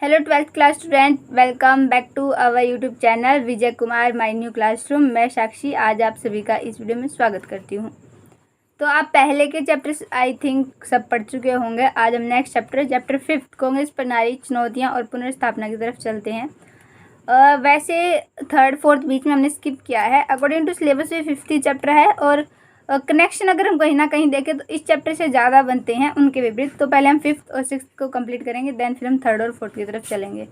Hello 12th class student, welcome back to our YouTube channel Vijay Kumar my new classroom. मैं साक्षी आज आप सभी का इस वीडियो में स्वागत करती हूँ। तो आप पहले के चैप्टर्स आई थिंक सब पढ़ चुके होंगे। आज हम नेक्स्ट चैप्टर 5 कांग्रेस प्रणाली, चुनौतियाँ और पुनर्स्थापना की तरफ चलते हैं। वैसे 3rd 4th बीच में हमने स्किप किया है। अकॉर्डिंग टू सिलेबस ये 5th चैप्टर है और कनेक्शन अगर हम कहीं ना कहीं देखें तो इस चैप्टर से ज़्यादा बनते हैं उनके विपरीत। तो पहले हम 5th और 6th को कंप्लीट करेंगे, देन फिर हम 3rd और 4th की तरफ चलेंगे।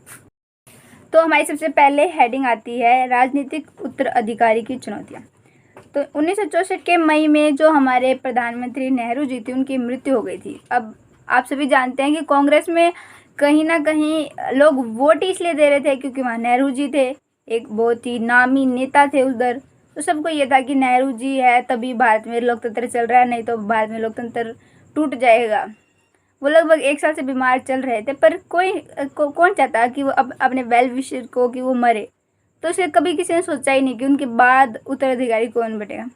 तो हमारी सबसे पहले हेडिंग आती है राजनीतिक उत्तराधिकारी की चुनौतियाँ। तो 1964 के मई में जो हमारे प्रधानमंत्री नेहरू जी थे उनकी मृत्यु हो गई थी। अब आप सभी जानते हैं कि कांग्रेस में कहीं ना कहीं लोग वोट इसलिए दे रहे थे क्योंकि वहाँ नेहरू जी थे, एक बहुत ही नामी नेता थे उधर। तो सबको ये था कि नेहरू जी है तभी भारत में लोकतंत्र चल रहा है, नहीं तो भारत में लोकतंत्र टूट जाएगा। वो लगभग 1 साल से बीमार चल रहे थे, पर कौन चाहता कि वो अपने वेल विशर को कि वो मरे। तो इसे कभी किसी ने सोचा ही नहीं कि उनके बाद उत्तराधिकारी कौन बनेगा।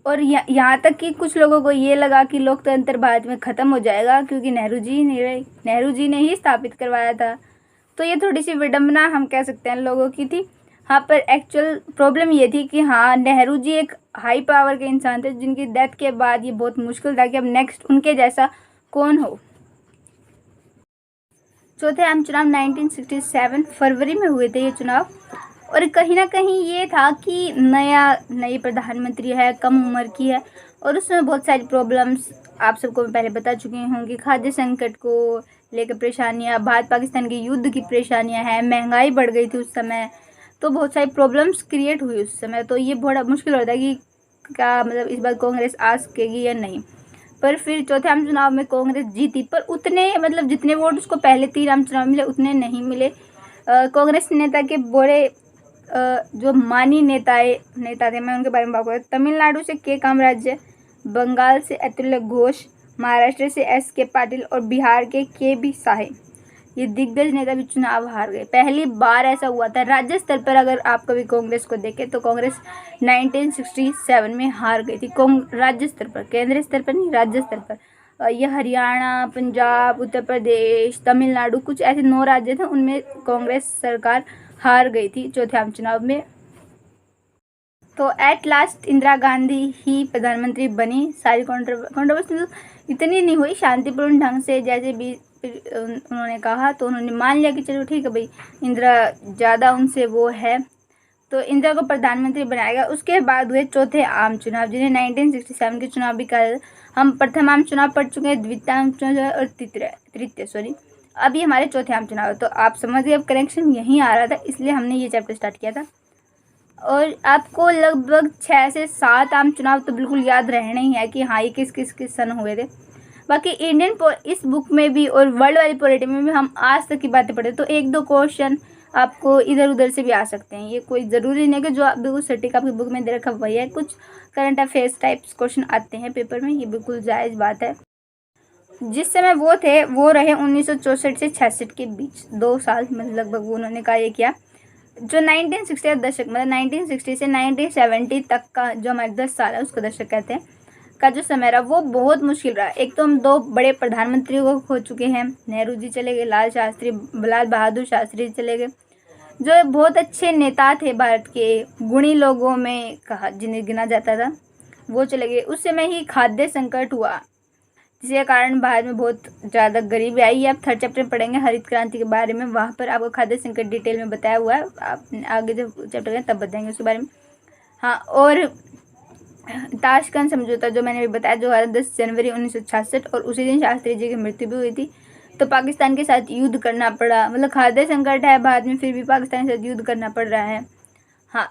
और यहाँ तक कि कुछ लोगों को ये लगा कि लोकतंत्र भारत में ख़त्म हो जाएगा क्योंकि नेहरू जी ने ही स्थापित करवाया था। तो ये थोड़ी सी विडम्बना हम कह सकते हैं लोगों की थी। हाँ, पर एक्चुअल प्रॉब्लम ये थी कि हाँ, नेहरू जी एक हाई पावर के इंसान थे जिनकी डेथ के बाद ये बहुत मुश्किल था कि अब नेक्स्ट उनके जैसा कौन हो। चौथे आम चुनाव 1967 फरवरी में हुए थे ये चुनाव। और कहीं ना कहीं ये था कि नई प्रधानमंत्री है, कम उम्र की है और उसमें बहुत सारी प्रॉब्लम्स आप सबको मैं पहले बता चुकी होंगी। खाद्य संकट को लेकर परेशानियाँ, भारत पाकिस्तान के युद्ध की परेशानियाँ हैं, महंगाई बढ़ गई थी उस समय। तो बहुत सारी प्रॉब्लम्स क्रिएट हुई उस समय। तो ये बड़ा मुश्किल होता है कि क्या मतलब इस बार कांग्रेस आ सकेगी या नहीं। पर फिर चौथे आम चुनाव में कांग्रेस जीती, पर उतने मतलब जितने वोट उसको पहले 3 आम चुनाव मिले उतने नहीं मिले। कांग्रेस नेता के बड़े जो मानी नेता थे, मैं उनके बारे में बात करूँ। तमिलनाडु से के कामराज, बंगाल से अतुल्य घोष, महाराष्ट्र से S के पाटिल और बिहार के बी साहे, ये दिग्गज नेता भी चुनाव हार गए। पहली बार ऐसा हुआ था राज्य स्तर पर। अगर आप कभी कांग्रेस को देखें तो कांग्रेस 1967 में हार गई थी राज्य स्तर पर, केंद्रीय स्तर पर नहीं, राज्य स्तर पर। यह हरियाणा, पंजाब, उत्तर प्रदेश, तमिलनाडु, कुछ ऐसे 9 राज्य थे, उनमें कांग्रेस सरकार हार गई थी चौथे आम चुनाव में। तो एट लास्ट इंदिरा गांधी ही प्रधानमंत्री बनी। सारी कंट्रोवर्सी इतनी नहीं हुई, शांतिपूर्ण ढंग से जैसे भी उन्होंने कहा तो उन्होंने मान लिया कि चलो ठीक है भाई, इंदिरा ज़्यादा उनसे वो है, तो इंदिरा को प्रधानमंत्री बनाया गया। उसके बाद हुए चौथे आम चुनाव जिन्हें 1967 के चुनाव भी कहा। हम प्रथम आम चुनाव पढ़ चुके हैं, द्वितीय आम चुनाव और तृतीय अभी हमारे चौथे आम चुनाव। तो आप समझ गए, अब कनेक्शन यहीं आ रहा था, इसलिए हमने ये चैप्टर स्टार्ट किया था। और आपको लगभग 6 से 7 आम चुनाव तो बिल्कुल याद रहना ही है कि हाँ ये किस किस किस सन हुए थे। बाकी इंडियन इस बुक में भी और वर्ल्ड वाली पॉलिटी में भी हम आज तक की बातें पढ़े, तो 1-2 क्वेश्चन आपको इधर उधर से भी आ सकते हैं। ये कोई ज़रूरी नहीं कि जो आप बिल्कुल सटीक आपकी बुक में दे रखा वही है। कुछ करंट अफेयर्स टाइप्स क्वेश्चन आते हैं पेपर में, ये बिल्कुल जायज़ बात है। जिस समय वो थे वो रहे 1964 से 66 के बीच, 2 साल मतलब लगभग उन्होंने कार्य किया। जो 1960 का दशक मतलब 1960 से 1970 तक का जो हमारे 10 साल है उसका दशक कहते हैं, का जो समय रहा वो बहुत मुश्किल रहा। एक तो हम 2 बड़े प्रधानमंत्रियों को खो चुके हैं, नेहरू जी चले गए, लाल बहादुर शास्त्री चले गए, जो बहुत अच्छे नेता थे भारत के, गुणी लोगों में कहा जिन्हें गिना जाता था, वो चले गए। उस समय ही खाद्य संकट हुआ जिसके कारण भारत में बहुत ज़्यादा गरीबी आई। आप 3rd चैप्टर में पढ़ेंगे हरित क्रांति के बारे में, वहाँ पर आपको खाद्य संकट डिटेल में बताया हुआ है। आप आगे जब चैप्टर करें तब बताएंगे उसके बारे में। हाँ, और ताशकंद समझौता जो मैंने अभी बताया, जो 10 जनवरी 1966, और उसी दिन शास्त्री जी की मृत्यु भी हुई थी। तो पाकिस्तान के साथ युद्ध करना पड़ा, मतलब खाद्य संकट है भारत में फिर भी पाकिस्तान के साथ युद्ध करना पड़ रहा है। हाँ,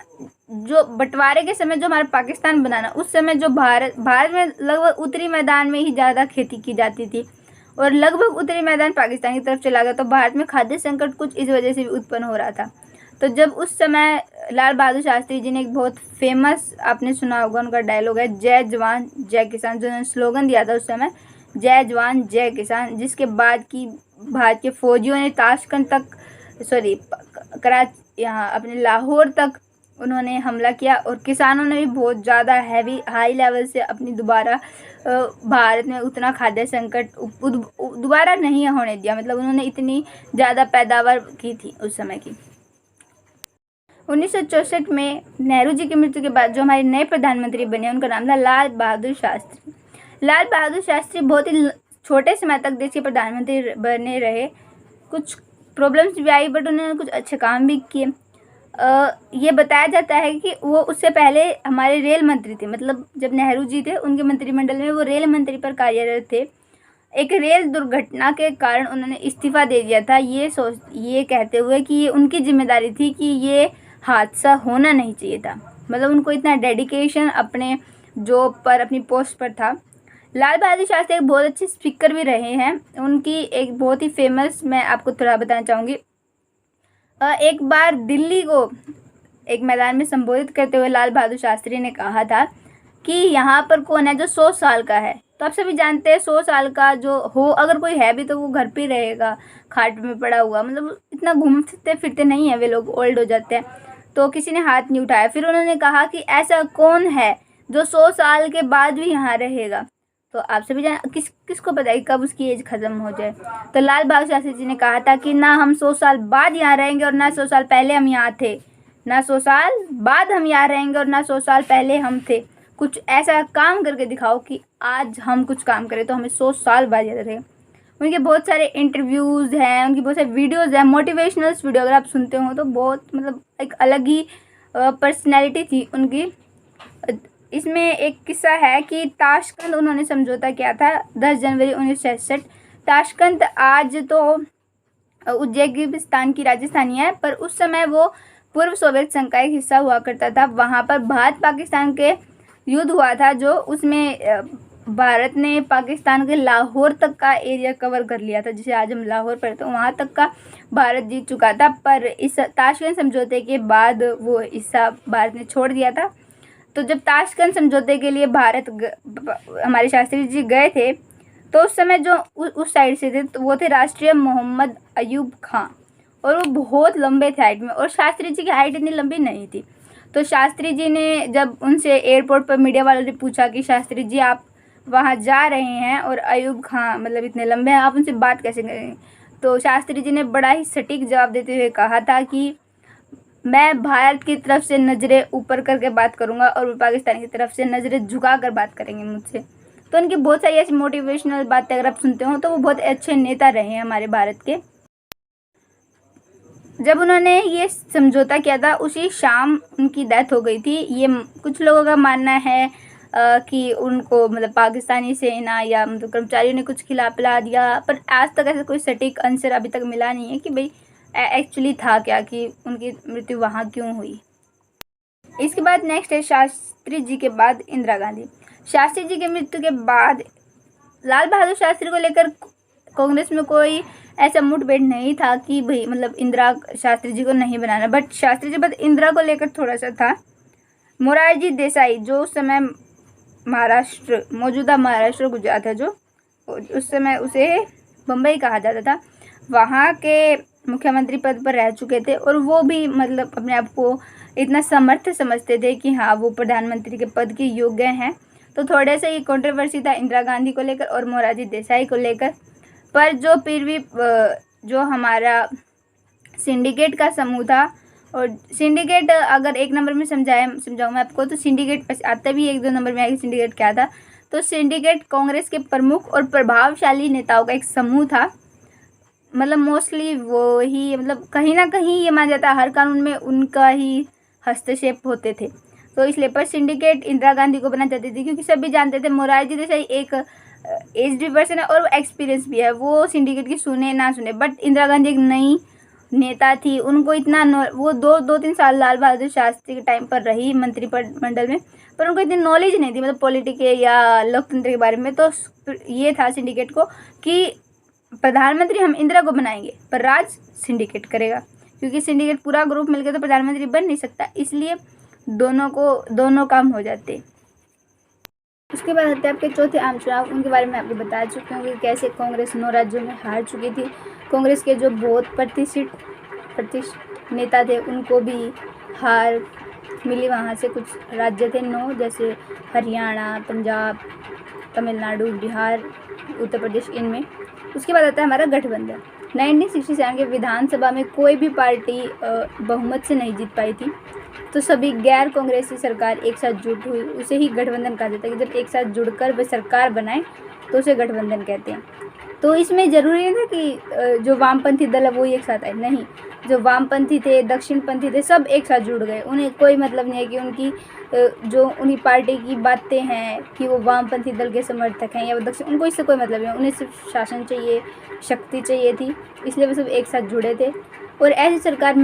जो बंटवारे के समय जो हमारा पाकिस्तान बनाना, उस समय जो भारत में लगभग उत्तरी मैदान में ही ज़्यादा खेती की जाती थी और लगभग उत्तरी मैदान पाकिस्तान की तरफ चला गया। तो भारत में खाद्य संकट कुछ इस वजह से भी उत्पन्न हो रहा था। तो जब उस समय लाल बहादुर शास्त्री जी ने एक बहुत फेमस, आपने सुना होगा, उनका डायलॉग है जय जवान जय किसान, जो उन्होंने स्लोगन दिया था उस समय, जय जवान जय किसान, जिसके बाद की भारत के फौजियों ने ताशकंद तक, कराची, यहाँ अपने लाहौर तक उन्होंने हमला किया और किसानों ने भी बहुत ज़्यादा हाई लेवल से अपनी दोबारा भारत में उतना खाद्य संकट दोबारा नहीं होने दिया। मतलब उन्होंने इतनी ज़्यादा पैदावार की थी उस समय की। 1964 में नेहरू जी की मृत्यु के बाद जो हमारे नए प्रधानमंत्री बने उनका नाम था लाल बहादुर शास्त्री। लाल बहादुर शास्त्री बहुत ही छोटे समय तक देश के प्रधानमंत्री बने रहे। कुछ प्रॉब्लम्स भी आई बट उन्होंने कुछ अच्छे काम भी किए। ये बताया जाता है कि वो उससे पहले हमारे रेल मंत्री थे। मतलब जब नेहरू जी थे उनके मंत्रिमंडल में वो रेल मंत्री पर कार्यरत थे। एक रेल दुर्घटना के कारण उन्होंने इस्तीफा दे दिया था, ये कहते हुए कि ये उनकी जिम्मेदारी थी कि ये हादसा होना नहीं चाहिए था। मतलब उनको इतना डेडिकेशन अपने जॉब पर, अपनी पोस्ट पर था। लाल बहादुर शास्त्री एक बहुत अच्छे स्पीकर भी रहे हैं। उनकी एक बहुत ही फेमस, मैं आपको थोड़ा बताना चाहूँगी। एक बार दिल्ली को एक मैदान में संबोधित करते हुए लाल बहादुर शास्त्री ने कहा था कि यहाँ पर कौन है जो 100 साल का है। तो आप सभी जानते हैं 100 साल का जो हो, अगर कोई है भी तो वो घर पे रहेगा, खाट में पड़ा हुआ। मतलब इतना घूमते फिरते नहीं है वे लोग, ओल्ड हो जाते हैं। तो किसी ने हाथ नहीं उठाया। फिर उन्होंने कहा कि ऐसा कौन है जो 100 साल के बाद भी यहाँ रहेगा। तो आप सभी किसको पता है कब उसकी एज ख़त्म हो जाए। तो लाल बहादुर शास्त्री जी ने कहा था कि ना हम 100 साल बाद यहाँ रहेंगे और ना 100 साल पहले हम यहाँ थे। ना 100 साल बाद हम यहाँ रहेंगे और ना 100 साल पहले हम थे। कुछ ऐसा काम करके दिखाओ कि आज हम कुछ काम करें तो हमें 100 साल बाद याद रहे। उनके बहुत सारे इंटरव्यूज़ हैं, उनकी बहुत सारी वीडियोज़ हैं, मोटिवेशनल वीडियो अगर आप सुनते हो तो बहुत मतलब एक अलग ही पर्सनैलिटी थी उनकी। इसमें एक किस्सा है कि ताशकंद उन्होंने समझौता किया था 10 जनवरी 1966। ताशकंद आज तो उज्बेकिस्तान की राजधानी है, पर उस समय वो पूर्व सोवियत संघ का एक हिस्सा हुआ करता था। वहाँ पर भारत पाकिस्तान के युद्ध हुआ था, जो उसमें भारत ने पाकिस्तान के लाहौर तक का एरिया कवर कर लिया था, जिसे आज हम लाहौर पर, तो वहाँ तक का भारत जीत चुका था। पर इस ताशकंद समझौते के बाद वो हिस्सा भारत ने छोड़ दिया था। तो जब ताशकंद समझौते के लिए हमारे शास्त्री जी गए थे, तो उस समय जो उस साइड से थे तो वो थे राष्ट्रीय मोहम्मद अयूब खां, और वो बहुत लंबे थे हाइट में, और शास्त्री जी की हाइट इतनी लंबी नहीं थी। तो शास्त्री जी ने जब उनसे एयरपोर्ट पर मीडिया वालों ने पूछा कि शास्त्री जी आप वहाँ जा रहे हैं और अयूब खां मतलब इतने लंबे हैं, आप उनसे बात कैसे करेंगे। तो शास्त्री जी ने बड़ा ही सटीक जवाब देते हुए कहा था कि मैं भारत की तरफ से नज़रें ऊपर करके बात करूंगा और वो पाकिस्तान की तरफ से नज़रें झुका कर बात करेंगे मुझसे। तो उनकी बहुत सारी ऐसी मोटिवेशनल बातें अगर आप सुनते हो तो वो बहुत अच्छे नेता रहे हैं हमारे भारत के। जब उन्होंने ये समझौता किया था उसी शाम उनकी डेथ हो गई थी। ये कुछ लोगों का मानना है कि उनको मतलब पाकिस्तानी सेना या मतलब कर्मचारियों ने कुछ खिला पिला दिया, पर आज तक ऐसा कोई सटीक आंसर अभी तक मिला नहीं है कि भाई एक्चुअली था क्या, कि उनकी मृत्यु वहाँ क्यों हुई। इसके बाद नेक्स्ट है शास्त्री जी के बाद इंदिरा गांधी। शास्त्री जी की मृत्यु के बाद लाल बहादुर शास्त्री को लेकर कांग्रेस में कोई ऐसा मुठभेड़ नहीं था कि भाई मतलब इंदिरा शास्त्री जी को नहीं बनाना, बट शास्त्री जी बाद इंदिरा को लेकर थोड़ा सा था। मोरारजी देसाई जो उस समय मौजूदा महाराष्ट्र गुजरात है, जो उस समय उसे बम्बई कहा जाता था, वहाँ के मुख्यमंत्री पद पर रह चुके थे, और वो भी मतलब अपने आप को इतना समर्थ समझते थे कि हाँ वो प्रधानमंत्री के पद के योग्य हैं। तो थोड़े से ये कंट्रोवर्सी था इंदिरा गांधी को लेकर और मोरारजी देसाई को लेकर। पर जो फिर भी जो हमारा सिंडिकेट का समूह था, और सिंडिकेट अगर एक नंबर में समझाऊँ मैं आपको, तो सिंडिकेट आता भी 1-2 नंबर में आएगी। सिंडिकेट क्या था? तो सिंडिकेट कांग्रेस के प्रमुख और प्रभावशाली नेताओं का एक समूह था। मतलब मोस्टली वो ही, मतलब कहीं ना कहीं ये माना जाता है हर कानून में उनका ही हस्तक्षेप होते थे। तो इसलिए पर सिंडिकेट इंदिरा गांधी को बनाना चाहती थी, क्योंकि सभी जानते थे मोरारजी देसाई एक एजड पर्सन है और वो एक्सपीरियंस भी है, वो सिंडिकेट की सुने ना सुने। बट इंदिरा गांधी एक नई नेता थी, उनको इतना वो 2-3 साल लाल बहादुर शास्त्री के टाइम पर रही मंत्रिमंडल में, पर उनको इतनी नॉलेज नहीं थी मतलब पॉलिटिक्स या लोकतंत्र के बारे में। तो ये था सिंडिकेट को कि प्रधानमंत्री हम इंदिरा को बनाएंगे पर राज सिंडिकेट करेगा, क्योंकि सिंडिकेट पूरा ग्रुप मिलकर तो प्रधानमंत्री बन नहीं सकता, इसलिए दोनों काम हो जाते। उसके बाद आते हैं आपके चौथे आम चुनाव। उनके बारे में आपको बता चुकी हूँ कि कैसे कांग्रेस 9 राज्यों में हार चुकी थी। कांग्रेस के जो बहुत प्रतिष्ठित नेता थे उनको भी हार मिली वहाँ से कुछ राज्य थे 9, जैसे हरियाणा, पंजाब, तमिलनाडु, बिहार, उत्तर प्रदेश, इनमें। उसके बाद आता है हमारा गठबंधन। 1967 के विधानसभा में कोई भी पार्टी बहुमत से नहीं जीत पाई थी, तो सभी गैर कांग्रेसी सरकार एक साथ जुट हुई, उसे ही गठबंधन कहा जाता है कि जब एक साथ जुड़कर वे सरकार बनाए तो उसे गठबंधन कहते हैं। तो इसमें ज़रूरी नहीं था कि जो वामपंथी दल है वो एक साथ आए, नहीं, जो वामपंथी थे, दक्षिणपंथी थे, सब एक साथ जुड़ गए। उन्हें कोई मतलब नहीं है कि उनकी जो उन्हीं पार्टी की बातें हैं कि वो वामपंथी दल के समर्थक हैं या वो दक्षिण, उनको इससे कोई मतलब नहीं। उन्हें सिर्फ शासन चाहिए, शक्ति चाहिए थी, इसलिए वो सब एक साथ जुड़े थे। और ऐसी सरकार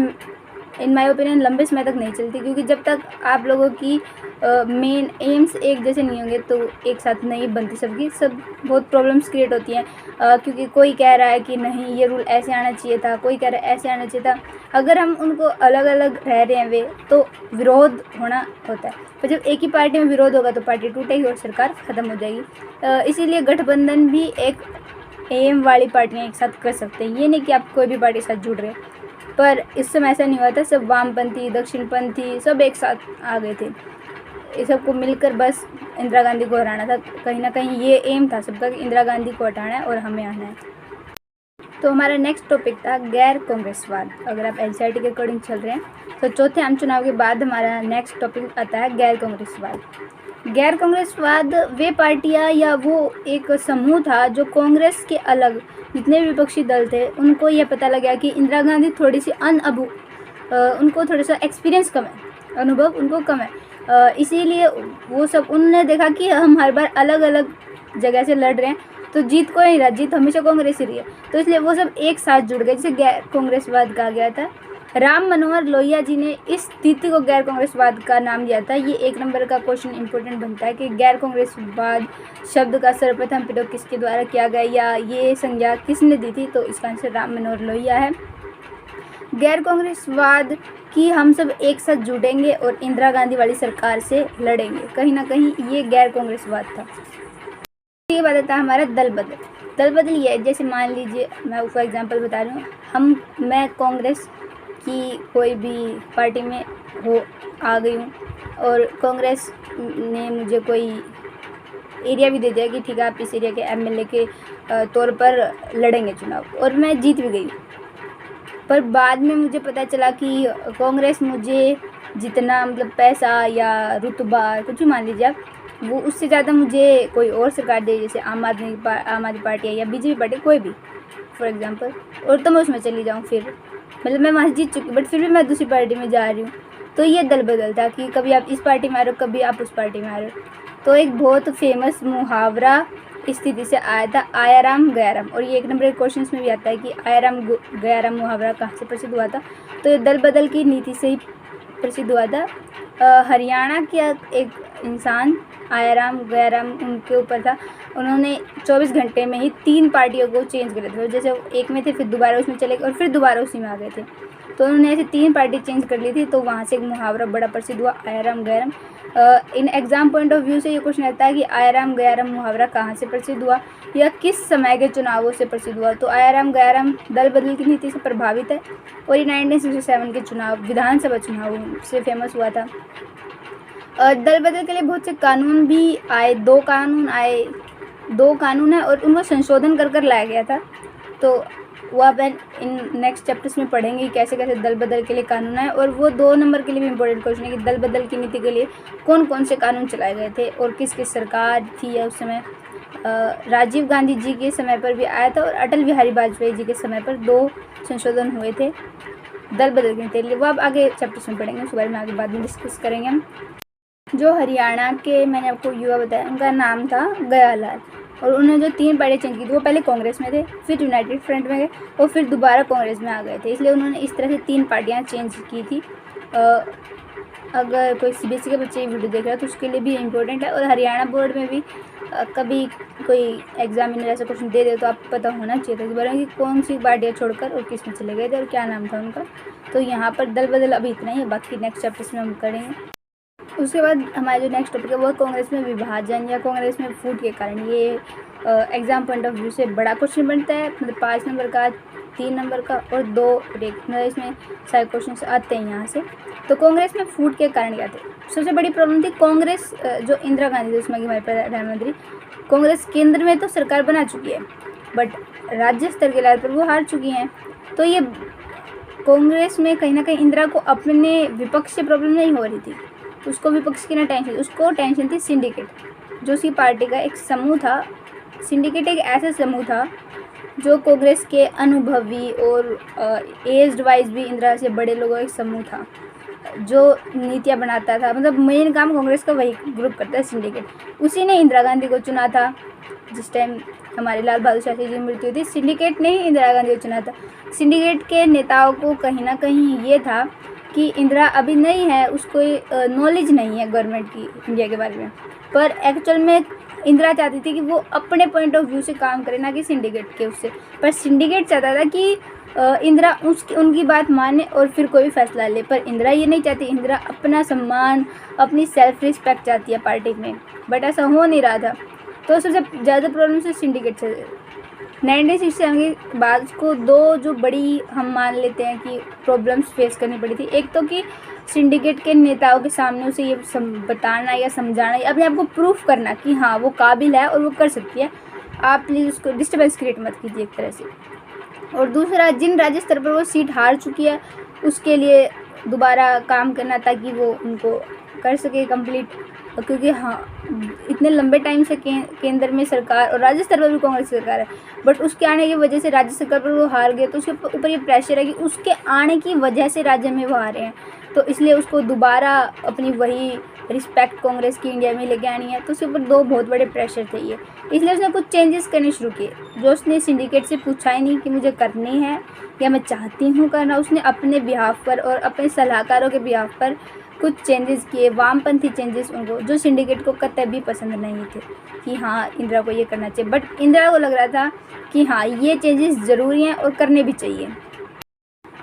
इन माई ओपिनियन लंबे समय तक नहीं चलती, क्योंकि जब तक आप लोगों की मेन एम्स एक जैसे नहीं होंगे तो एक साथ नहीं बनती सबकी, सब बहुत प्रॉब्लम्स क्रिएट होती हैं। क्योंकि कोई कह रहा है कि नहीं ये रूल ऐसे आना चाहिए था, कोई कह रहा है ऐसे आना चाहिए था। अगर हम उनको अलग अलग रह रहे हैं वे, तो विरोध होना होता है, पर जब एक ही पार्टी में विरोध होगा तो पार्टी टूटेगी और सरकार ख़त्म हो जाएगी। इसीलिए गठबंधन भी एक एम वाली पार्टियाँ एक साथ कर सकते हैं, ये नहीं कि आप कोई भी पार्टी के साथ जुड़ रहे हैं। पर इस समय ऐसा नहीं हुआ था, सब वामपंथी, दक्षिणपंथी सब एक साथ आ गए थे। इस सबको मिलकर बस इंदिरा गांधी को हराना था। कहीं ना कहीं ये एम था सबका कि इंदिरा गांधी को हटाना है और हमें आना है। तो हमारा नेक्स्ट टॉपिक था गैर कांग्रेसवाद। अगर आप एनसीईआरटी के अकॉर्डिंग चल रहे हैं तो चौथे आम चुनाव के बाद हमारा नेक्स्ट टॉपिक आता है गैर कांग्रेसवाद। गैर कांग्रेसवाद वे पार्टियां या वो एक समूह था जो कांग्रेस के अलग जितने भी विपक्षी दल थे, उनको यह पता लगा कि इंदिरा गांधी थोड़ी सी उनको थोड़ा सा एक्सपीरियंस कम है, अनुभव उनको कम है। इसीलिए वो सब उन्होंने देखा कि हम हर बार अलग अलग जगह से लड़ रहे हैं तो जीत को नहीं रहा, जीत हमेशा कांग्रेस ही रही है। तो इसलिए वो सब एक साथ जुड़ गए, जिसे गैर कांग्रेसवाद कहा गया था। राम मनोहर लोहिया जी ने इस स्थिति को गैर कांग्रेसवाद का नाम दिया था। ये एक नंबर का क्वेश्चन इंपॉर्टेंट बनता है कि गैर कांग्रेसवाद शब्द का सर्वप्रथम प्रयोग किसके द्वारा किया गया या ये संज्ञा किसने दी थी, तो इसका आंसर राम मनोहर लोहिया है। गैर कांग्रेसवाद कि हम सब एक साथ जुड़ेंगे और इंदिरा गांधी वाली सरकार से लड़ेंगे, कहीं ना कहीं ये गैर कांग्रेसवाद था। ये बात आता है हमारा दल बदल। दल बदल ये जैसे मान लीजिए मैं उसका एग्जांपल बता रही हूँ, मैं कांग्रेस की कोई भी पार्टी में आ गई हूँ और कांग्रेस ने मुझे कोई एरिया भी दे दिया कि ठीक है आप इस एरिया के एमएलए के तौर पर लड़ेंगे चुनाव, और मैं जीत भी गई। पर बाद में मुझे पता चला कि कांग्रेस मुझे जितना मतलब पैसा या रुतबा कुछ भी मान लीजिए आप, वो उससे ज़्यादा मुझे कोई और सरकार दे, जैसे आम आदमी पार्टी है या बीजेपी पार्टी कोई भी फॉर एग्जांपल, और तो मैं उसमें चली जाऊँ, फिर मतलब मैं वहाँ जीत चुकी बट फिर भी मैं दूसरी पार्टी में जा रही हूँ। तो ये दल बदल था कि कभी आप इस पार्टी में आ रहे हो, कभी आप उस पार्टी में आ रहे हो। तो एक बहुत फेमस मुहावरा इस स्थिति से आया था, आया राम गया राम, और ये एक नंबर के क्वेश्चन में भी आता है कि आया राम गया राम मुहावरा कहाँ से प्रसिद्ध हुआ था, तो ये दल बदल की नीति से ही प्रसिद्ध हुआ था। हरियाणा के एक इंसान आया राम गया राम उनके ऊपर था, उन्होंने 24 घंटे में ही 3 पार्टियों को चेंज कर दिया था, जैसे एक में थे फिर दोबारा उसमें चले गए और फिर दोबारा उसी में आ गए थे। तो उन्होंने ऐसे 3 पार्टी चेंज कर ली थी, तो वहाँ से एक मुहावरा बड़ा प्रसिद्ध हुआ, आया राम गया Ram. In exam point of view से ये क्वेश्चन आता है कि आया राम गया राम मुहावरा कहाँ से प्रसिद्ध हुआ या किस समय के चुनावों से प्रसिद्ध हुआ। तो आया राम गया राम दल बदल की नीति से प्रभावित है और ये 1967 के चुनाव विधानसभा चुनाव से फेमस हुआ था। दल बदल के लिए बहुत से कानून भी आए, 2 कानून है और उनको संशोधन कर लाया गया था। तो वो आप इन नेक्स्ट चैप्टर्स में पढ़ेंगे कैसे कैसे दल बदल के लिए कानून है, और वो 2 नंबर के लिए भी इम्पोर्टेंट क्वेश्चन है कि दल बदल की नीति के लिए कौन कौन से कानून चलाए गए थे और किस किस सरकार थी या उस समय। राजीव गांधी जी के समय पर भी आया था और अटल बिहारी वाजपेयी जी के समय पर 2 संशोधन हुए थे दल बदल के नीति के लिए। वो आप आगे चैप्टर्स में पढ़ेंगे, उसके बारे में आगे बाद में डिस्कस करेंगे हम। जो हरियाणा के मैंने आपको युवा बताया उनका नाम था गयालाल, और उन्होंने जो 3 पार्टी चेंज की थी वो पहले कांग्रेस में थे, फिर यूनाइटेड फ्रंट में गए और फिर दोबारा कांग्रेस में आ गए थे, इसलिए उन्होंने इस तरह से 3 पार्टियां चेंज की थी। अगर कोई सीबीएसई के बच्चे वीडियो देख रहा है तो उसके लिए भी इम्पोर्टेंट है, और हरियाणा बोर्ड में भी कभी कोई एग्जामिनर ऐसा क्वेश्चन दे दे तो आपको पता होना चाहिए था इस बारे में कि कौन सी पार्टियाँ छोड़कर और किस में चले गए थे और क्या नाम था उनका। तो यहाँ पर दल बदल अभी इतना ही है, बाकी नेक्स्ट चैप्टर्स में हम करेंगे। उसके बाद हमारा जो नेक्स्ट टॉपिक है वो कांग्रेस में विभाजन या कांग्रेस में फूट के कारण। ये एग्जाम पॉइंट ऑफ व्यू से बड़ा क्वेश्चन बनता है, मतलब 5 नंबर का 3 नंबर का और 2 मतलब इसमें सारे क्वेश्चन आते हैं यहाँ से। तो कांग्रेस में फूट के कारण क्या थे? सबसे बड़ी प्रॉब्लम थी कांग्रेस, जो इंदिरा गांधी थी उसमें की हमारी प्रधानमंत्री, कांग्रेस केंद्र में तो सरकार बना चुकी है बट राज्य स्तर के लेवल पर वो हार चुकी हैं। तो ये कांग्रेस में कहीं ना कहीं इंदिरा को अपने विपक्ष से प्रॉब्लम नहीं हो रही थी, उसको विपक्ष की ना टेंशन, उसको टेंशन थी सिंडिकेट, जो उसकी पार्टी का एक समूह था। सिंडिकेट एक ऐसा समूह था जो कांग्रेस के अनुभवी और एज्ड वाइज भी इंदिरा से बड़े लोगों का एक समूह था, जो नीतियाँ बनाता था। मतलब मेन काम कांग्रेस का वही ग्रुप करता है, सिंडिकेट। उसी ने इंदिरा गांधी को चुना था जिस टाइम हमारे लाल बहादुर शास्त्री जी की मृत्यु हुई थी। सिंडिकेट ने ही इंदिरा गांधी को चुना था। सिंडिकेट के नेताओं को कहीं ना कहीं ये था कि इंदिरा अभी नहीं है, उसको नॉलेज नहीं है गवर्नमेंट की इंडिया के बारे में, पर एक्चुअल में इंदिरा चाहती थी कि वो अपने पॉइंट ऑफ व्यू से काम करे, ना कि सिंडिकेट के उससे। पर सिंडिकेट चाहता था कि इंदिरा उनकी बात माने और फिर कोई भी फैसला ले, पर इंदिरा ये नहीं चाहती। इंदिरा अपना सम्मान, अपनी सेल्फ रिस्पेक्ट चाहती है पार्टी में, बट ऐसा हो नहीं रहा था। तो सबसे ज़्यादा प्रॉब्लम से सिंडिकेट से 1967 के बाद उसको 2 जो बड़ी हम मान लेते हैं कि प्रॉब्लम्स फेस करनी पड़ी थी। एक तो कि सिंडिकेट के नेताओं के सामने उसे ये बताना या समझाना या अपने आप को प्रूफ करना कि हाँ वो काबिल है और वो कर सकती है, आप प्लीज़ उसको डिस्टर्बेंस क्रिएट मत कीजिए एक तरह से। और दूसरा, जिन राज्य स्तर पर वो सीट हार चुकी है उसके लिए दोबारा काम करना ताकि वो उनको कर सके कंप्लीट, क्योंकि हाँ इतने लंबे टाइम से केंद्र में सरकार और राज्य स्तर पर भी कांग्रेस सरकार है, बट उसके आने की वजह से राज्य सरकार पर वो हार गए। तो उसके ऊपर ये प्रेशर है कि उसके आने की वजह से राज्य में वो हारे हैं, तो इसलिए उसको दोबारा अपनी वही रिस्पेक्ट कांग्रेस की इंडिया में लेके आनी है। तो उसके ऊपर 2 बहुत बड़े प्रेशर थे ये, इसलिए उसने कुछ चेंजेस करने शुरू किए, जो उसने सिंडिकेट से पूछा ही नहीं कि मुझे करनी है या मैं चाहती हूँ करना। उसने अपने बिहाफ पर और अपने सलाहकारों के बिहाफ पर कुछ चेंजेस किए, वामपंथी चेंजेस उनको, जो सिंडिकेट को कतई भी पसंद नहीं थे कि हाँ इंदिरा को ये करना चाहिए। बट इंदिरा को लग रहा था कि हाँ ये चेंजेस ज़रूरी हैं और करने भी चाहिए।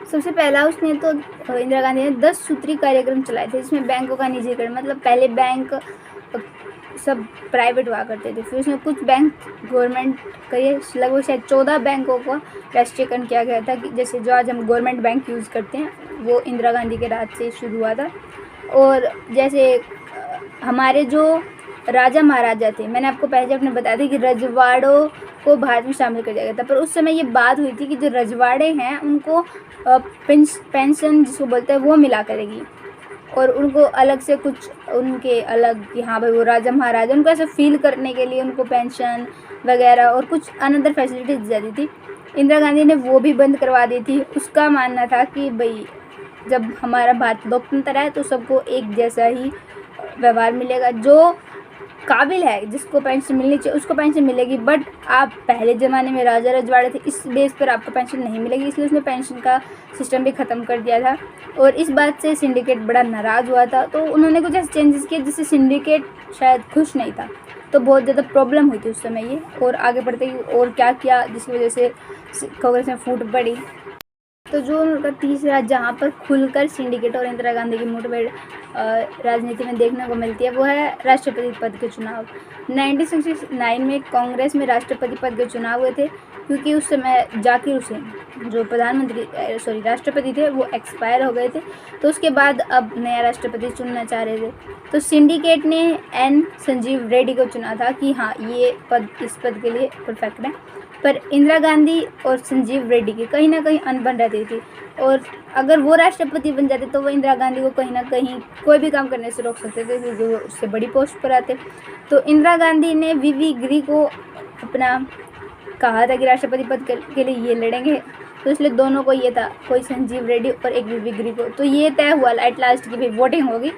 सबसे पहला उसने तो इंदिरा गांधी ने 10 सूत्री कार्यक्रम चलाए थे, जिसमें बैंकों का निजीकरण, मतलब पहले बैंक सब प्राइवेट हुआ करते थे, फिर उसमें कुछ बैंक गवर्नमेंट का, ये लगभग शायद 14 बैंकों को राष्ट्रीयकरण किया गया था। कि जैसे जो आज हम गवर्नमेंट बैंक यूज़ करते हैं वो इंदिरा गांधी के राज से शुरू हुआ था। और जैसे हमारे जो राजा महाराजा थे, मैंने आपको पहले अपने बताया था कि रजवाड़ों को भारत में शामिल कर दिया गया था, पर उस समय ये बात हुई थी कि जो रजवाड़े हैं उनको पेंशन जिसको बोलते हैं वो मिला करेगी, और उनको अलग से कुछ उनके अलग कि हाँ भाई वो राजा महाराजा, उनको ऐसा फील करने के लिए उनको पेंशन वगैरह और कुछ अनदर फैसिलिटीज दी जाती थी। इंदिरा गांधी ने वो भी बंद करवा दी थी। उसका मानना था कि भाई जब हमारा भारत लोकतंत्र है तो सबको एक जैसा ही व्यवहार मिलेगा, जो काबिल है जिसको पेंशन मिलनी चाहिए उसको पेंशन मिलेगी, बट आप पहले ज़माने में राजा रजवाड़े थे इस बेस पर आपको पेंशन नहीं मिलेगी, इसलिए उसने पेंशन का सिस्टम भी ख़त्म कर दिया था। और इस बात से सिंडिकेट बड़ा नाराज़ हुआ था, तो उन्होंने कुछ ऐसे चेंजेस किए जिससे सिंडिकेट शायद खुश नहीं था, तो बहुत ज़्यादा प्रॉब्लम हुई थी उस समय ये। और आगे बढ़ते ही और क्या किया जिसकी वजह से कांग्रेस में फूट पड़ी। तो जो उनका तीसरा, जहाँ पर खुलकर सिंडिकेट और इंदिरा गांधी की मुठभेड़ राजनीति में देखने को मिलती है, वो है राष्ट्रपति पद के चुनाव। 1969 में कांग्रेस में राष्ट्रपति पद के चुनाव हुए थे, क्योंकि उस समय जाकिर हुसैन जो राष्ट्रपति थे वो एक्सपायर हो गए थे, तो उसके बाद अब नया राष्ट्रपति चुनना चाह रहे थे। तो सिंडिकेट ने एन संजीव रेड्डी को चुना था कि हाँ ये पद इस पद के लिए परफेक्ट है, पर इंदिरा गांधी और संजीव रेड्डी की कहीं ना कहीं अनबन रहती थी, और अगर वो राष्ट्रपति बन जाते तो वो इंदिरा गांधी को कहीं ना कहीं कोई भी काम करने से रोक सकते थे, क्योंकि वो उससे बड़ी पोस्ट पर आते। तो इंदिरा गांधी ने वीवी गिरी को अपना कहा था कि राष्ट्रपति पद के लिए ये लड़ेंगे, तो इसलिए दोनों को ये था, कोई संजीव रेड्डी और एक वीवी गिरी को। तो ये तय हुआ एट लास्ट की भाई वोटिंग होगी,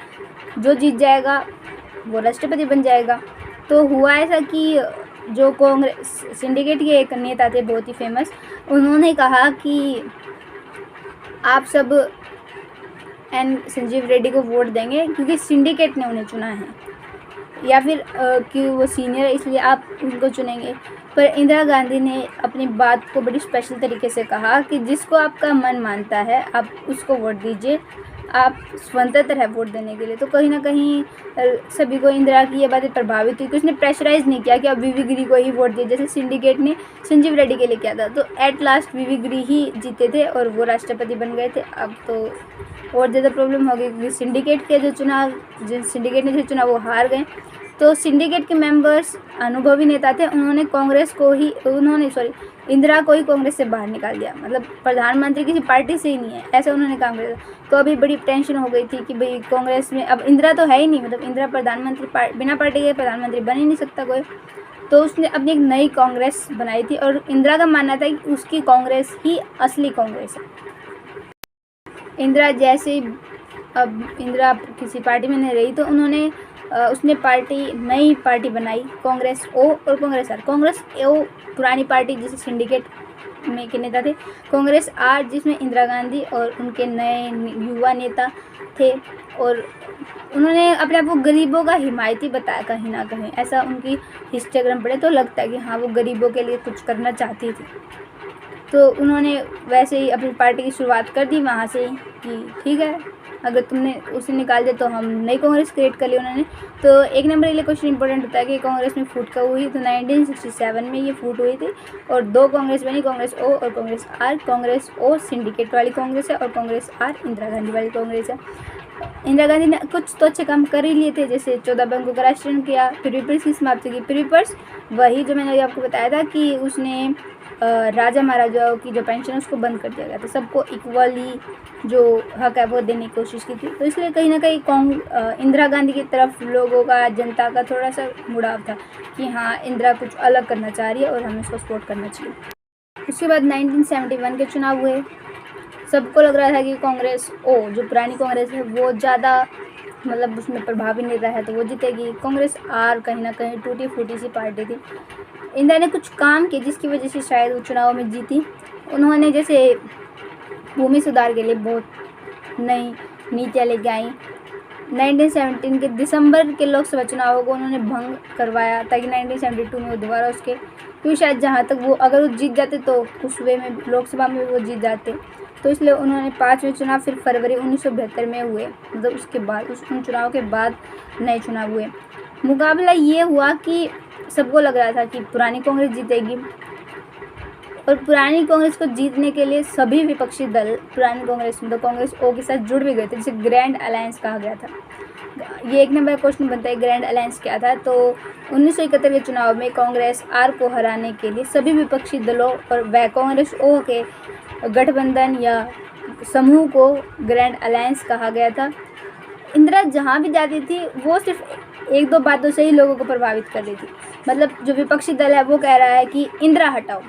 जो जीत जाएगा वो राष्ट्रपति बन जाएगा। तो हुआ ऐसा कि जो कांग्रेस सिंडिकेट के एक नेता थे बहुत ही फेमस, उन्होंने कहा कि आप सब एन संजीव रेड्डी को वोट देंगे क्योंकि सिंडिकेट ने उन्हें चुना है, या फिर कि वो सीनियर है इसलिए आप उनको चुनेंगे। पर इंदिरा गांधी ने अपनी बात को बड़ी स्पेशल तरीके से कहा कि जिसको आपका मन मानता है आप उसको वोट दीजिए, आप स्वतंत्र है वोट देने के लिए। तो कहीं ना कहीं सभी को इंदिरा की ये बातें प्रभावित हुई कि उसने प्रेशराइज़ नहीं किया कि अब वीवी गिरी को ही वोट दिए, जैसे सिंडिकेट ने संजीव रेड्डी के लिए किया था। तो एट लास्ट वीवी गिरी ही जीते थे और वो राष्ट्रपति बन गए थे। अब तो और ज़्यादा प्रॉब्लम हो गई क्योंकि सिंडिकेट के जो सिंडिकेट ने जो चुनाव वो हार गए। तो सिंडिकेट के मेंबर्स अनुभवी नेता थे, इंदिरा को ही कांग्रेस से बाहर निकाल दिया। मतलब प्रधानमंत्री किसी पार्टी से ही नहीं है, ऐसा उन्होंने काम किया। तो अभी बड़ी टेंशन हो गई थी कि भाई कांग्रेस में अब इंदिरा तो है ही नहीं, मतलब इंदिरा बिना पार्टी के प्रधानमंत्री बन ही नहीं सकता कोई। तो उसने अपनी एक नई कांग्रेस बनाई थी और इंदिरा का मानना था कि उसकी कांग्रेस ही असली कांग्रेस है। इंदिरा जैसे अब इंदिरा किसी पार्टी में नहीं रही तो उसने नई पार्टी बनाई, कांग्रेस ओ और कांग्रेस आर। कांग्रेस ओ पुरानी पार्टी जिसे सिंडिकेट में के नेता थे, कांग्रेस आर जिसमें इंदिरा गांधी और उनके नए युवा नेता थे और उन्होंने अपने आप को गरीबों का हिमायती बताया कहीं ना कहीं। ऐसा उनकी हिस्टोग्राम पढ़े तो लगता है कि हाँ वो गरीबों के लिए कुछ करना चाहती थी। तो उन्होंने वैसे ही अपनी पार्टी की शुरुआत कर दी वहाँ से ही कि ठीक है अगर तुमने उसे निकाल दिया तो हम नई कांग्रेस क्रिएट कर ली उन्होंने। तो एक नंबर के लिए क्वेश्चन इंपॉर्टेंट होता है कि कांग्रेस में फूट कब हुई। तो 1967 में ये फूट हुई थी और दो कांग्रेस बनी, कांग्रेस ओ और Congress R. Congress O syndicate वाली कांग्रेस है और कांग्रेस आर इंदिरा गांधी वाली कांग्रेस है। इंदिरा गांधी ने कुछ तो अच्छे काम कर ही लिए थे, जैसे 14 बैंकों का राष्ट्रीयकरण किया, प्रीपेड्स की समाप्ति की। प्रीपेड्स वही जो मैंने आपको बताया था कि उसने राजा महाराजाओं की जो पेंशन उसको बंद कर दिया गया था, सबको इक्वली जो हक है वो देने की कोशिश की थी। तो इसलिए कहीं ना कहीं इंदिरा गांधी की तरफ लोगों का, जनता का थोड़ा सा मुड़ाव था कि हाँ इंदिरा कुछ अलग करना चाह रही है और हमें उसको सपोर्ट करना चाहिए। उसके बाद 1971 के चुनाव हुए। सबको लग रहा था कि कांग्रेस ओ जो पुरानी कांग्रेस है वो ज़्यादा मतलब उसमें प्रभावी नेता है तो वो जीतेगी। कांग्रेस आर कहीं ना कहीं टूटी फूटी सी पार्टी थी। इंदिरा ने कुछ काम किए जिसकी वजह से शायद वो चुनाव में जीती। उन्होंने जैसे भूमि सुधार के लिए बहुत नई नीतियाँ लेके आई। 1917 के दिसंबर के लोकसभा चुनावों को उन्होंने भंग करवाया ताकि 1972 में वो दोबारा उसके, क्योंकि शायद जहाँ तक वो अगर वो जीत जाते तो उस वे में लोकसभा में वो जीत जाते। तो इसलिए उन्होंने 5वें चुनाव फिर फरवरी 1972 में हुए, मतलब उसके बाद उन चुनाव के बाद नए चुनाव हुए। मुकाबला ये हुआ कि सबको लग रहा था कि पुरानी कांग्रेस जीतेगी और पुरानी कांग्रेस को जीतने के लिए सभी विपक्षी दल पुरानी कांग्रेस मतलब कांग्रेस ओ के साथ जुड़ भी गए थे, जिसे ग्रैंड अलायंस कहा गया था। ये एक नंबर क्वेश्चन बनता है ग्रैंड अलायंस क्या था। तो 1971 के चुनाव में कांग्रेस आर को हराने के लिए सभी विपक्षी दलों और व कांग्रेस ओ के गठबंधन या समूह को ग्रैंड अलायंस कहा गया था। इंदिरा जहाँ भी जाती थी वो सिर्फ एक दो बातों से ही लोगों को प्रभावित कर रही थी। मतलब जो विपक्षी दल है वो कह रहा है कि इंदिरा हटाओ,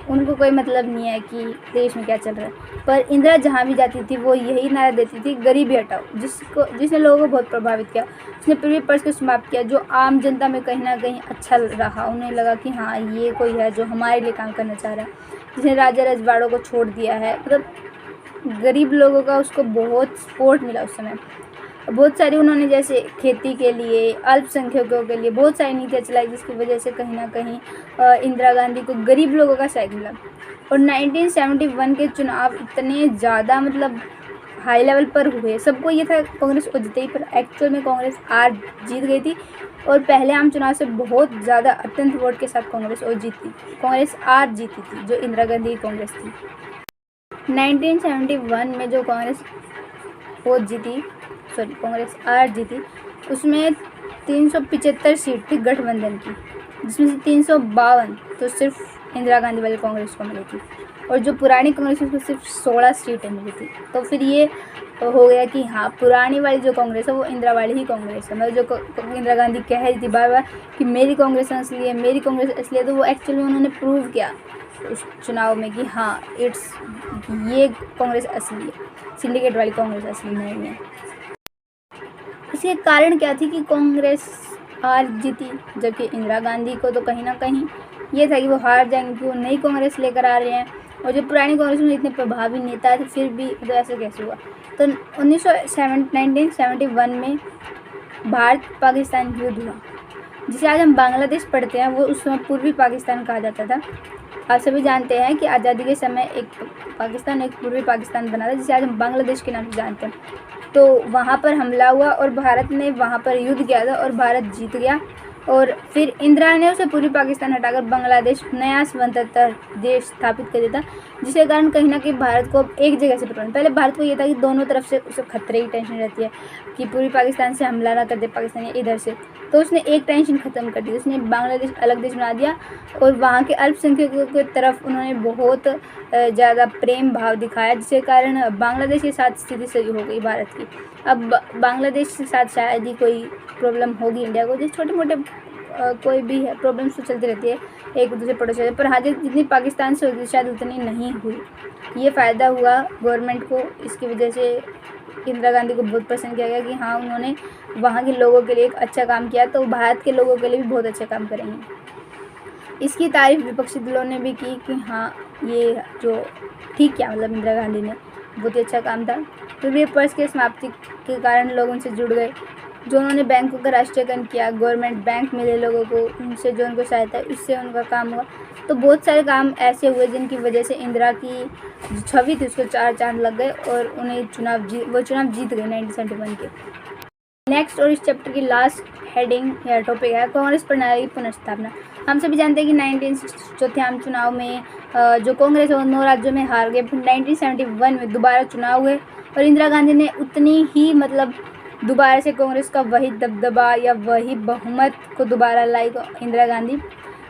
उनको कोई मतलब नहीं है कि देश में क्या चल रहा है, पर इंदिरा जहाँ भी जाती थी वो यही नारा देती थी गरीबी हटाओ, जिसने लोगों को बहुत प्रभावित किया। उसने प्रीपेड्स को समाप्त किया जो आम जनता में कहीं ना कहीं अच्छा रहा। उन्हें लगा कि हाँ ये कोई है जो हमारे लिए काम करना चाह रहा है, जिसने राजा रजवाड़ों को छोड़ दिया है। मतलब गरीब लोगों का उसको बहुत सपोर्ट मिला उस समय। बहुत सारी उन्होंने जैसे खेती के लिए, अल्पसंख्यकों के लिए बहुत सारी नीतियाँ चलाई, जिसकी वजह से कहीं ना कहीं इंदिरा गांधी को गरीब लोगों का सहयोग मिला। और 1971 के चुनाव इतने ज़्यादा मतलब हाई लेवल पर हुए, सबको ये था कांग्रेस को जीतेगी, पर एक्चुअल में कांग्रेस आर जीत गई थी और पहले आम चुनाव से बहुत ज़्यादा अत्यंत वोट के साथ कांग्रेस आर जीती थी, जो इंदिरा गांधी की कांग्रेस थी। 1971 में जो कांग्रेस आर जीती उसमें 375 सीट थी गठबंधन की, जिसमें से 352 तो सिर्फ इंदिरा गांधी वाली कांग्रेस को मिली थी और जो पुरानी कांग्रेस उसको सिर्फ 16 सीटें मिली थी। तो फिर ये हो गया कि हाँ पुरानी वाली जो कांग्रेस है वो इंदिरा वाली ही कांग्रेस है। मतलब जो इंदिरा गांधी कह रही थी बार बार कि मेरी कांग्रेस असली है, मेरी कांग्रेस असली है, तो वो एक्चुअल में उन्होंने प्रूव किया उस चुनाव में कि हाँ ये कांग्रेस असली है, सिंडिकेट वाली कांग्रेस असली नहीं है। इसके कारण क्या थी कि कांग्रेस हार जीती, जबकि इंदिरा गांधी को तो कहीं ना कहीं ये था कि वो हार जाएंगे कि वो नई कांग्रेस लेकर आ रहे हैं और जो पुरानी कांग्रेस में इतने प्रभावी नेता थे फिर भी तो ऐसा कैसे हुआ। तो 1971 में भारत पाकिस्तान युद्ध हुआ, जिसे आज हम बांग्लादेश पढ़ते हैं, वो उस समय पूर्वी पाकिस्तान कहा जाता था। आप सभी जानते हैं कि आज़ादी के समय एक पाकिस्तान, एक पूर्वी पाकिस्तान बना था, जिसे आज हम बांग्लादेश के नाम से जानते हैं। तो वहाँ पर हमला हुआ और भारत ने वहाँ पर युद्ध किया था और भारत जीत गया। और फिर इंदिरा ने उसे पूर्वी पाकिस्तान हटाकर बांग्लादेश नया स्वतंत्र देश स्थापित कर दिया था, जिसके कारण कहीं ना कहीं भारत को एक जगह से प्रॉब्लम। पहले भारत को ये था कि दोनों तरफ से उसे खतरे की टेंशन रहती है कि पूर्वी पाकिस्तान से हमला ना कर दे पाकिस्तान या इधर से, तो उसने एक टेंशन ख़त्म कर दी, उसने बांग्लादेश अलग देश बना दिया। और वहाँ के अल्पसंख्यकों की तरफ उन्होंने बहुत ज़्यादा प्रेम भाव दिखाया, जिसके कारण बांग्लादेश के साथ स्थिति सही हो गई भारत की। अब बांग्लादेश के साथ शायद ही कोई प्रॉब्लम होगी इंडिया को, जिस छोटे मोटे कोई भी है प्रॉब्लम्स तो चलती रहती है एक दूसरे पड़ोसी, पर हाँ जितनी पाकिस्तान से होती शायद उतनी नहीं हुई। ये फ़ायदा हुआ गवर्नमेंट को, इसकी वजह से इंदिरा गांधी को बहुत पसंद किया गया कि हाँ उन्होंने वहाँ के लोगों के लिए एक अच्छा काम किया, तो भारत के लोगों के लिए भी बहुत अच्छा काम करेंगे। इसकी तारीफ विपक्षी दलों ने भी की कि हाँ ये जो ठीक किया, मतलब इंदिरा गांधी ने बहुत ही अच्छा काम था। फिर भी पर्स के समाप्ति के कारण लोग उनसे जुड़ गए, जो उन्होंने बैंकों का राष्ट्रीयकरण किया, गवर्नमेंट बैंक मिले लोगों को, उनसे जो उनको सहायता है उससे उनका काम हुआ। तो बहुत सारे काम ऐसे हुए जिनकी वजह से इंदिरा की जो छवि थी उसको चार चांद लग गए और उन्हें वो चुनाव जीत गए 1971 के। नेक्स्ट और इस चैप्टर की लास्ट हेडिंग या टॉपिक है कांग्रेस प्रणाली की पुनर्स्थापना। हम सभी जानते हैं कि 1960 चौथे आम चुनाव में जो कांग्रेस है वो 9 राज्यों में हार गए। फिर 1971 में दोबारा चुनाव हुए और इंदिरा गांधी ने उतनी ही मतलब दोबारा से कांग्रेस का वही दबदबा या वही बहुमत को दोबारा लाई। इंदिरा गांधी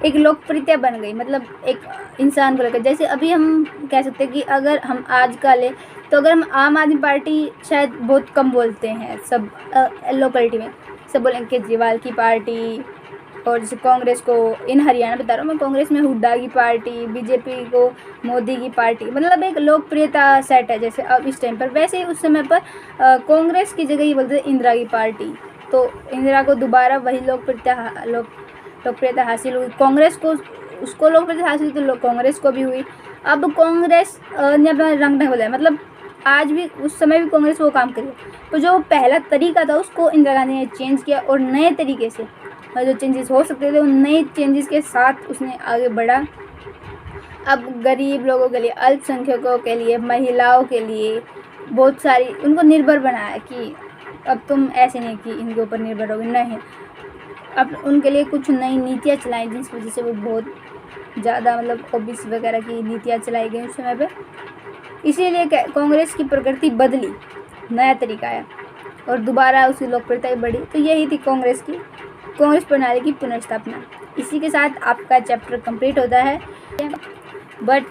एक लोकप्रियता बन गई, मतलब एक इंसान को लेकर। जैसे अभी हम कह सकते हैं कि अगर हम आज का ले तो अगर हम आम आदमी पार्टी शायद बहुत कम बोलते हैं, सब लोकलिटी में सब बोलेंगे केजरीवाल की पार्टी, और जैसे कांग्रेस को इन हरियाणा बता रहा हूँ मैं, कांग्रेस में हुड्डा की पार्टी, बीजेपी को मोदी की पार्टी, मतलब एक लोकप्रियता सेट है जैसे अब इस टाइम पर। वैसे ही उस समय पर कांग्रेस की जगह ये बोलते थे इंदिरा की पार्टी। तो इंदिरा को दोबारा वही लोकप्रियता हासिल हुई। कांग्रेस को उसको लोकप्रियता हासिल हुई तो कांग्रेस को भी हुई। अब कांग्रेस ने अपना रंग ढंग बदला, मतलब आज भी उस समय भी कांग्रेस वो काम करी, तो जो पहला तरीका था उसको इंदिरा गांधी ने चेंज किया और नए तरीके से जो चेंजेस हो सकते थे उन नए चेंजेस के साथ उसने आगे बढ़ा। अब गरीब लोगों के लिए, अल्पसंख्यकों के लिए, महिलाओं के लिए बहुत सारी उनको निर्भर बनाया कि अब तुम ऐसे नहीं कि इनके ऊपर निर्भर होगी, नहीं, अब उनके लिए कुछ नई नीतियाँ चलाई जिस वजह से वो बहुत ज़्यादा मतलब ओबीसी वगैरह की नीतियाँ चलाई गई उस समय पे। इसीलिए कांग्रेस की प्रकृति बदली, नया तरीका आया और दोबारा उसकी लोकप्रियता बढ़ी। तो यही थी कांग्रेस प्रणाली की पुनर्स्थापना। इसी के साथ आपका चैप्टर कंप्लीट होता है। बट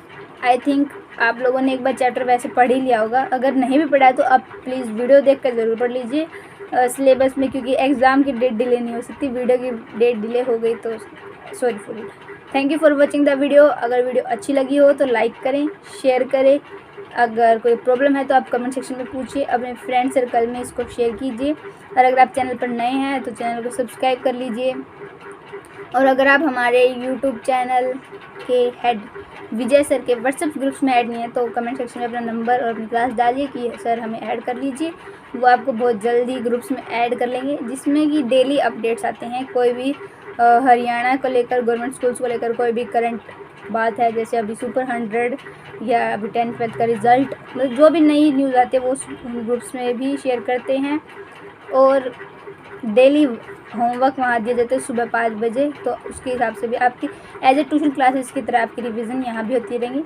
आई थिंक आप लोगों ने एक बार चैप्टर वैसे पढ़ ही लिया होगा। अगर नहीं भी पढ़ा है तो आप प्लीज़ वीडियो देखकर ज़रूर पढ़ लीजिए सिलेबस में, क्योंकि एग्ज़ाम की डेट डिले नहीं हो सकती। वीडियो की डेट डिले हो गई तो sorry for it. Thank you for watching the video. अगर वीडियो अच्छी लगी हो तो लाइक करें, शेयर करें। अगर कोई प्रॉब्लम है तो आप कमेंट सेक्शन में पूछिए, अपने फ्रेंड सर्कल में इसको शेयर कीजिए। और अगर आप चैनल पर नए हैं तो चैनल को सब्सक्राइब कर लीजिए। और अगर आप हमारे यूट्यूब चैनल के हेड विजय सर के व्हाट्सएप ग्रुप्स में ऐड नहीं है तो कमेंट सेक्शन में अपना नंबर और अपनी क्लास डालिए कि सर हमें ऐड कर लीजिए। वो आपको बहुत जल्दी ग्रुप्स में ऐड कर लेंगे, जिसमें कि डेली अपडेट्स आते हैं। कोई भी हरियाणा को लेकर, गवर्नमेंट स्कूल्स को लेकर कोई भी करंट बात है, जैसे अभी सुपर 100 या अभी 10th-12th का रिज़ल्ट, मतलब जो भी नई न्यूज़ आती है वो ग्रुप्स में भी शेयर करते हैं। और डेली होमवर्क वहाँ दिया जाता है सुबह 5 बजे, तो उसके हिसाब से भी आपकी एज ए ट्यूशन क्लासेस की तरह आपकी रिवीजन यहाँ भी होती रहेंगी।